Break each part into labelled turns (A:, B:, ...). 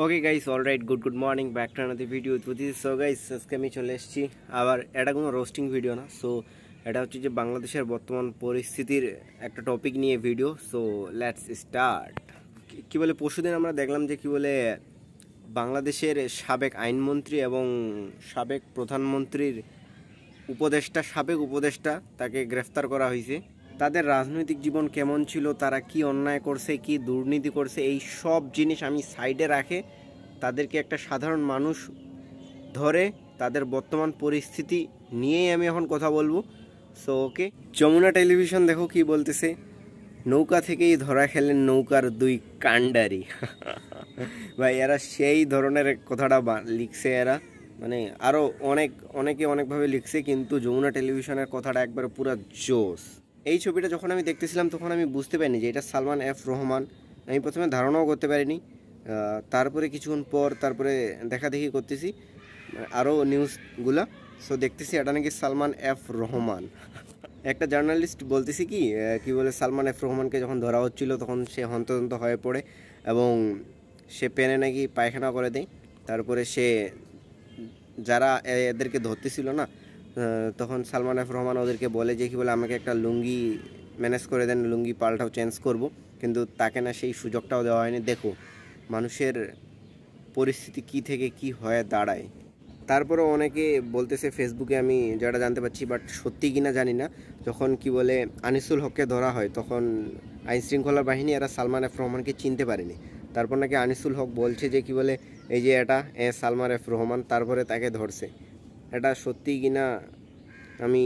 A: Okay guys, alright, good morning, back to another video with this. So guys, আজকে আমি চলে এসেছি আবার। এটা কোনো রোস্টিং ভিডিও না, সো এটা হচ্ছে যে বাংলাদেশের বর্তমান পরিস্থিতির একটা টপিক নিয়ে ভিডিও। So let's start. কি বলে, পরশুদিন আমরা দেখলাম যে কি বলে বাংলাদেশের সাবেক আইনমন্ত্রী এবং সাবেক প্রধানমন্ত্রীর সাবেক উপদেষ্টা তাকে গ্রেফতার করা হয়েছে। তাদের রাজনৈতিক জীবন কেমন ছিল, তারা কি অন্যায় করছে, কি দুর্নীতি করছে, এই সব জিনিস আমি সাইডে রাখে তাদেরকে একটা সাধারণ মানুষ ধরে তাদের বর্তমান পরিস্থিতি নিয়েই আমি এখন কথা বলবো। সো ওকে, যমুনা টেলিভিশন দেখো কি বলতেছে, নৌকা থেকেই ধরা খেলেন নৌকার দুই কাণ্ডারি। ভাই, এরা সেই ধরনের কথাটা লিখছে। এরা মানে আরও অনেকে অনেকভাবে লিখছে, কিন্তু যমুনা টেলিভিশনের কথাটা একবারে পুরো জোস। এই ছবিটা যখন আমি দেখতেছিলাম তখন আমি বুঝতে পারিনি যে এটা সালমান এফ রহমান। আমি প্রথমে ধারণাও করতে পারিনি। তারপরে কিছুক্ষণ পর দেখাদেখি করতেছি আরও নিউজগুলা। সো দেখতেছি এটা নাকি সালমান এফ রহমান। একটা জার্নালিস্ট বলতেছি কি বলে, সালমান এফ রহমানকে যখন ধরা হচ্ছিল তখন সে হন্তদন্ত হয়ে পড়ে এবং সে পেনে নাকি পায়খানা করে দেয়। তারপরে সে যারা এদেরকে ধরতেছিল না, তখন সালমান এফ রহমান ওদেরকে বলে যে কি বলে, আমাকে একটা লুঙ্গি ম্যানেজ করে দেন, লুঙ্গি পাল্টাও চেঞ্জ করব, কিন্তু তাকে না সেই সুযোগটাও দেওয়া হয়নি। দেখো মানুষের পরিস্থিতি কি থেকে কি হয়ে দাঁড়ায়। তারপরে অনেকে বলতেছে ফেসবুকে, আমি যেটা জানতে পারছি, বাট সত্যি কিনা জানি না, যখন কি বলে আনিসুল হককে ধরা হয় তখন আইনশৃঙ্খলা বাহিনী এরা সালমান এফ রহমানকে চিনতে পারেনি। তারপর নাকি আনিসুল হক বলছে যে কি বলে, এই যে এটা সালমান এফ রহমান, তারপরে তাকে ধরছে। এটা সত্যি কিনা আমি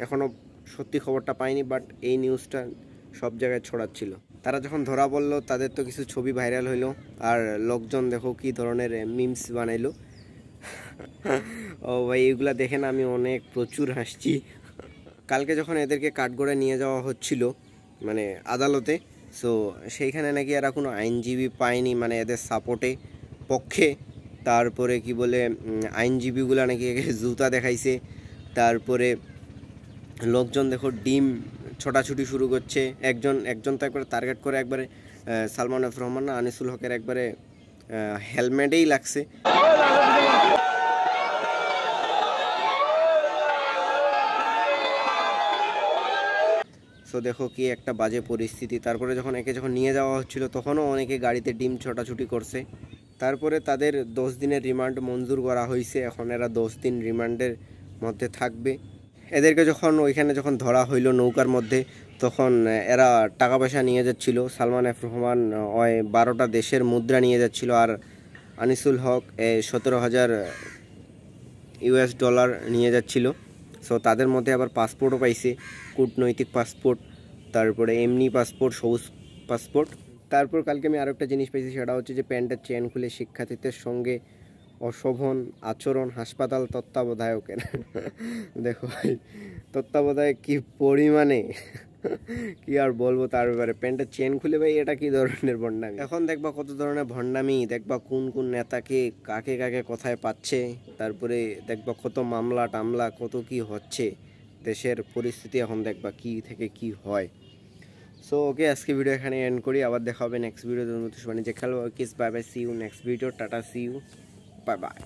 A: এখনও সত্যি খবরটা পাইনি, বাট এই নিউজটা সব জায়গায় ছড়াচ্ছিল। তারা যখন ধরা পড়লো তাদের তো কিছু ছবি ভাইরাল হইলো, আর লোকজন দেখো কি ধরনের মিমস বানাইলো। ও ভাই, এগুলা দেখে না আমি প্রচুর হাসছি। কালকে যখন এদেরকে কাঠগড়ায় নিয়ে যাওয়া হচ্ছিল মানে আদালতে, সো সেইখানে নাকি এরা কোনো আইনজীবী পায়নি, মানে এদের পক্ষে। তারপরে কি বলে, আইনজীবীগুলা নাকি জুতা দেখাইছে। তারপরে লোকজন দেখো ডিম ছোটাছুটি শুরু করছে। একজন তো একবারে টার্গেট করে একবারে সালমান এফ রহমান না আনিসুল হকের একবারে হেলমেটেই লাগছে। সো দেখো কি একটা বাজে পরিস্থিতি। তারপরে যখন নিয়ে যাওয়া হচ্ছিল তখনও অনেকে গাড়িতে ডিম ছোটাছুটি করছে। তারপরে তাদের 10 দিনের রিমান্ড মঞ্জুর করা হয়েছে। এখন এরা 10 দিন রিমান্ডের মধ্যে থাকবে। এদেরকে ওইখানে যখন ধরা হইল নৌকার মধ্যে, তখন এরা টাকা পয়সা নিয়ে যাচ্ছিল। সালমান এফ রহমান 12টা দেশের মুদ্রা নিয়ে যাচ্ছিল, আর আনিসুল হক 17,000 US ডলার নিয়ে যাচ্ছিল। সো তাদের মধ্যে আবার পাসপোর্টও পাইছে, কূটনৈতিক পাসপোর্ট, তারপরে এমনি পাসপোর্ট, সবুজ পাসপোর্ট। তারপর কালকে আমি আরও একটা জিনিস পাইছি, সেটা হচ্ছে যে প্যান্টের চেন খুলে শিক্ষার্থীদের সঙ্গে অশোভন আচরণ হাসপাতাল তত্ত্বাবধায়কের। দেখো ভাই, তত্ত্বাবধায়ক কি পরিমাণে, কি আর বলবো তার ব্যাপারে। প্যান্টের চেন খুলে, ভাই এটা কি ধরনের ভণ্ডামি। এখন দেখবা কত ধরনের ভণ্ডামি, দেখবা কোন নেতাকে কাকে কোথায় পাচ্ছে। তারপরে দেখবা কত মামলা টামলা, কত কি হচ্ছে দেশের পরিস্থিতি। এখন দেখবা কি থেকে কি হয়। সো ওকে, আজকে ভিডিও এখানে এন্ড করি। আবার দেখা হবে নেক্সট ভিডিও। যে খেলো kiss, bye bye, see you next video, tata, see you, bye by.